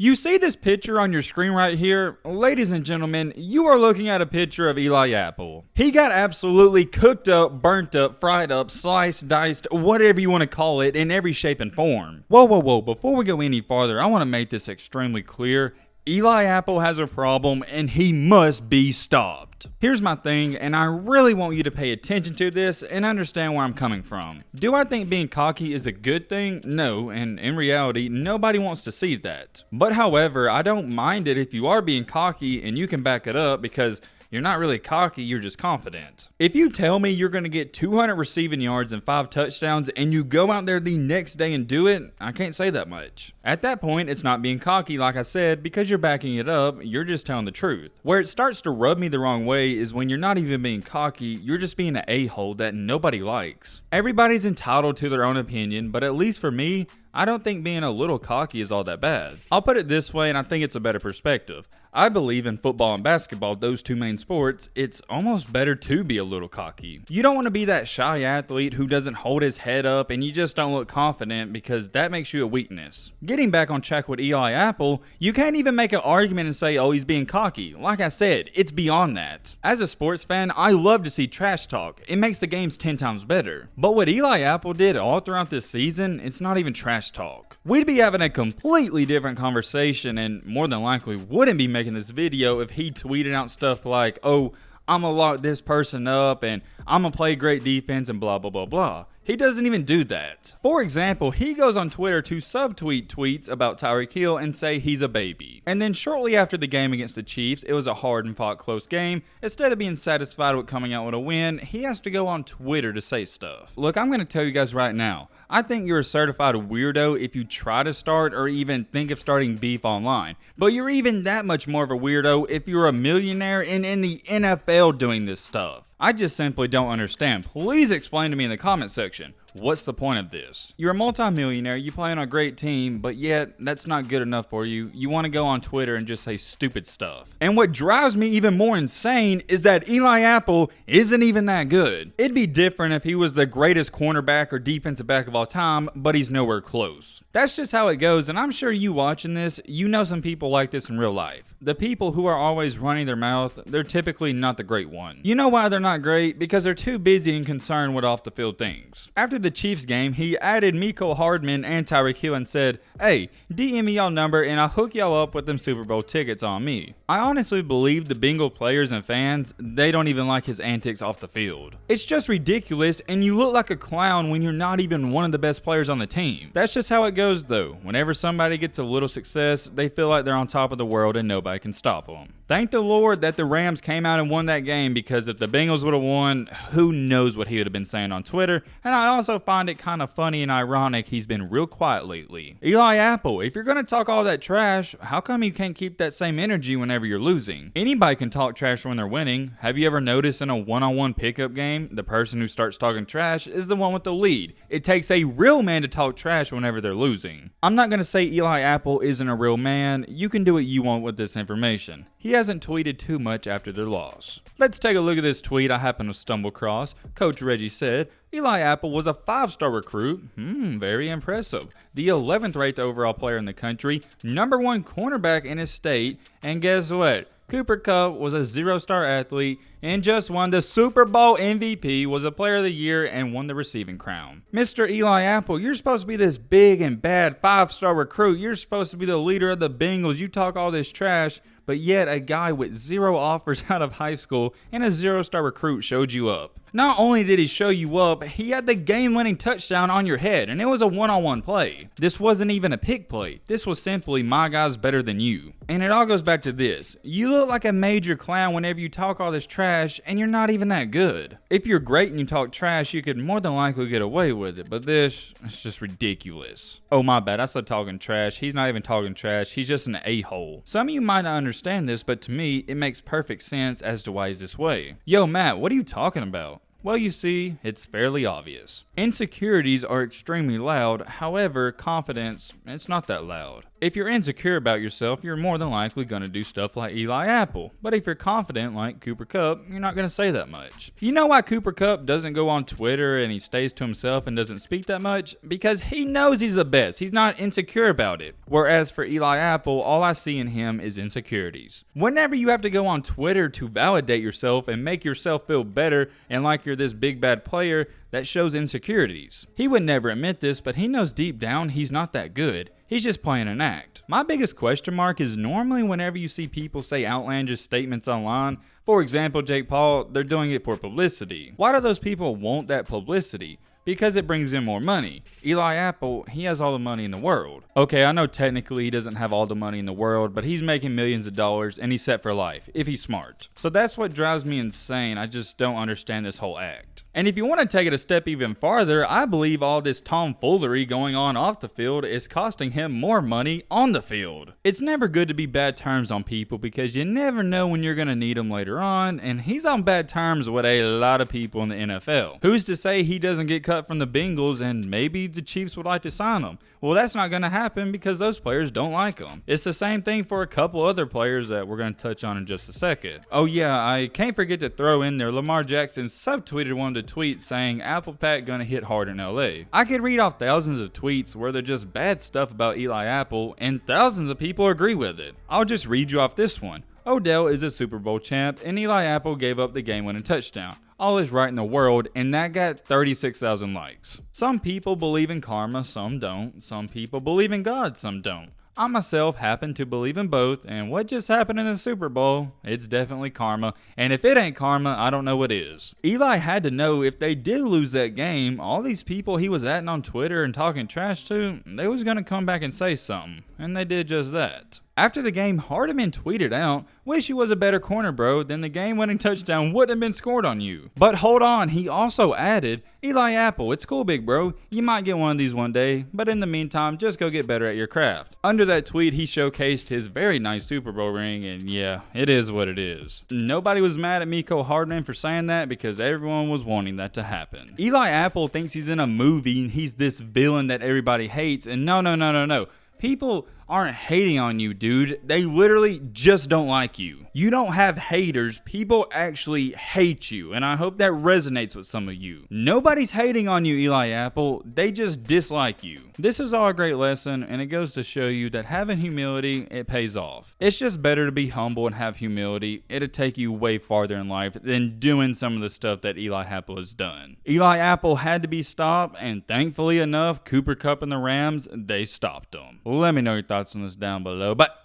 You see this picture on your screen right here? Ladies and gentlemen, you are looking at a picture of Eli Apple. He got absolutely cooked up, burnt up, fried up, sliced, diced, whatever you want to call it, in every shape and form. Whoa, before we go any farther, I want to make this extremely clear. Eli Apple has a problem and he must be stopped. Here's my thing, and I really want you to pay attention to this and understand where I'm coming from. Do I think being cocky is a good thing? No, and in reality, nobody wants to see that. But however, I don't mind it if you are being cocky and you can back it up, because you're not really cocky, you're just confident. If you tell me you're going to get 200 receiving yards and 5 touchdowns and you go out there the next day and do it, I can't say that much. At that point, it's not being cocky, like I said, because you're backing it up, you're just telling the truth. Where it starts to rub me the wrong way is when you're not even being cocky, you're just being an a-hole that nobody likes. Everybody's entitled to their own opinion, but at least for me, I don't think being a little cocky is all that bad. I'll put it this way, and I think it's a better perspective. I believe in football and basketball, those two main sports, it's almost better to be a little cocky. You don't want to be that shy athlete who doesn't hold his head up and you just don't look confident, because that makes you a weakness. Getting back on track with Eli Apple, you can't even make an argument and say, oh, he's being cocky. Like I said, it's beyond that. As a sports fan, I love to see trash talk. It makes the games 10 times better. But what Eli Apple did all throughout this season, it's not even trash talk. We'd be having a completely different conversation and more than likely wouldn't be making this video if he tweeted out stuff like, oh, I'm gonna lock this person up and I'm gonna play great defense and blah blah blah blah. He doesn't even do that. For example, he goes on Twitter to subtweet tweets about Tyreek Hill and say he's a baby. And then shortly after the game against the Chiefs, it was a hard and fought close game. Instead of being satisfied with coming out with a win, he has to go on Twitter to say stuff. Look, I'm gonna tell you guys right now, I think you're a certified weirdo if you try to start or even think of starting beef online. But you're even that much more of a weirdo if you're a millionaire and in the NFL doing this stuff. I just simply don't understand. Please explain to me in the comment section. What's the point of this? You're a multi-millionaire, you play on a great team, but yet that's not good enough for you. You want to go on Twitter and just say stupid stuff. And what drives me even more insane is that Eli Apple isn't even that good. It'd be different if he was the greatest cornerback or defensive back of all time, but he's nowhere close. That's just how it goes, and I'm sure you watching this, you know some people like this in real life. The people who are always running their mouth, they're typically not the great one. You know why they're not great? Because they're too busy and concerned with off the field things. After the Chiefs game, he added Mecole Hardman and Tyreek Hill and said, hey, DM me y'all number and I'll hook y'all up with them Super Bowl tickets on me. I honestly believe the Bengal players and fans, they don't even like his antics off the field. It's just ridiculous, and you look like a clown when you're not even one of the best players on the team. That's just how it goes though. Whenever somebody gets a little success, they feel like they're on top of the world and nobody can stop them. Thank the Lord that the Rams came out and won that game, because if the Bengals would have won, who knows what he would have been saying on Twitter. And I also find it kind of funny and ironic he's been real quiet lately. Eli Apple, if you're going to talk all that trash, how come you can't keep that same energy whenever you're losing? Anybody can talk trash when they're winning. Have you ever noticed in a one-on-one pickup game, the person who starts talking trash is the one with the lead? It takes a real man to talk trash whenever they're losing. I'm not going to say Eli Apple isn't a real man. You can do what you want with this information. He hasn't tweeted too much after their loss. Let's take a look at this tweet I happened to stumble across. Coach Reggie said, Eli Apple was a 5-star recruit. Very impressive. The 11th ranked overall player in the country, #1 cornerback in his state, and guess what? Cooper Kupp was a 0-star athlete and just won the Super Bowl MVP, was a player of the year, and won the receiving crown. Mr. Eli Apple, you're supposed to be this big and bad 5-star recruit. You're supposed to be the leader of the Bengals. You talk all this trash, but yet a guy with 0 offers out of high school and a 0-star recruit showed you up. Not only did he show you up, he had the game-winning touchdown on your head, and it was a one-on-one play. This wasn't even a pick play. This was simply my guy's better than you. And it all goes back to this. You look like a major clown whenever you talk all this trash, and you're not even that good. If you're great and you talk trash, you could more than likely get away with it, but this is just ridiculous. Oh, my bad. I said talking trash. He's not even talking trash. He's just an a-hole. Some of you might not understand this, but to me, it makes perfect sense as to why he's this way. Yo, Matt, what are you talking about? Well, you see, it's fairly obvious. Insecurities are extremely loud, however, confidence, it's not that loud. If you're insecure about yourself, you're more than likely going to do stuff like Eli Apple. But if you're confident like Cooper Kupp, you're not going to say that much. You know why Cooper Kupp doesn't go on Twitter and he stays to himself and doesn't speak that much? Because he knows he's the best. He's not insecure about it. Whereas for Eli Apple, all I see in him is insecurities. Whenever you have to go on Twitter to validate yourself and make yourself feel better and like you're this big bad player, that shows insecurities. He would never admit this, but he knows deep down he's not that good. He's just playing an act. My biggest question mark is normally whenever you see people say outlandish statements online, for example, Jake Paul, they're doing it for publicity. Why do those people want that publicity? Because it brings in more money. Eli Apple, he has all the money in the world. Okay, I know technically he doesn't have all the money in the world, but he's making millions of dollars and he's set for life, if he's smart. So that's what drives me insane. I just don't understand this whole act. And if you want to take it a step even farther, I believe all this tomfoolery going on off the field is costing him more money on the field. It's never good to be bad terms on people because you never know when you're going to need them later on, and he's on bad terms with a lot of people in the NFL. Who's to say he doesn't get cut from the Bengals and maybe the Chiefs would like to sign him? Well, that's not going to happen because those players don't like him. It's the same thing for a couple other players that we're going to touch on in just a second. Oh yeah, I can't forget to throw in there Lamar Jackson subtweeted one of the tweets saying Apple Pack gonna hit hard in LA. I could read off thousands of tweets where they're just bad stuff about Eli Apple and thousands of people agree with it. I'll just read you off this one. Odell is a Super Bowl champ and Eli Apple gave up the game-winning touchdown. All is right in the world, and that got 36,000 likes. Some people believe in karma, some don't. Some people believe in God, some don't. I myself happen to believe in both, and what just happened in the Super Bowl, it's definitely karma, and if it ain't karma, I don't know what is. Eli had to know if they did lose that game, all these people he was atting on Twitter and talking trash to, they was gonna come back and say something, and they did just that. After the game, Hardiman tweeted out, "Wish you was a better corner, bro, then the game-winning touchdown wouldn't have been scored on you." But hold on, he also added, "Eli Apple, it's cool, big bro. You might get one of these one day, but in the meantime, just go get better at your craft." Under that tweet, he showcased his very nice Super Bowl ring, and yeah, it is what it is. Nobody was mad at Miko Hardman for saying that because everyone was wanting that to happen. Eli Apple thinks he's in a movie and he's this villain that everybody hates, and no. People aren't hating on you, dude. They literally just don't like you. You don't have haters. People actually hate you, and I hope that resonates with some of you. Nobody's hating on you, Eli Apple. They just dislike you. This is all a great lesson, and it goes to show you that having humility, it pays off. It's just better to be humble and have humility. It'll take you way farther in life than doing some of the stuff that Eli Apple has done. Eli Apple had to be stopped, and thankfully enough, Cooper Kupp and the Rams, they stopped him. Let me know your thoughts on this down below. But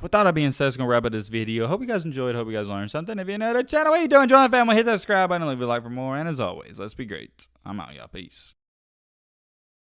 with all that being said, it's going to wrap up this video. Hope you guys enjoyed. Hope you guys learned something. If you're new to the channel, what you doing? Join the family. Hit that subscribe button. Leave a like for more. And as always, let's be great. I'm out, y'all. Peace.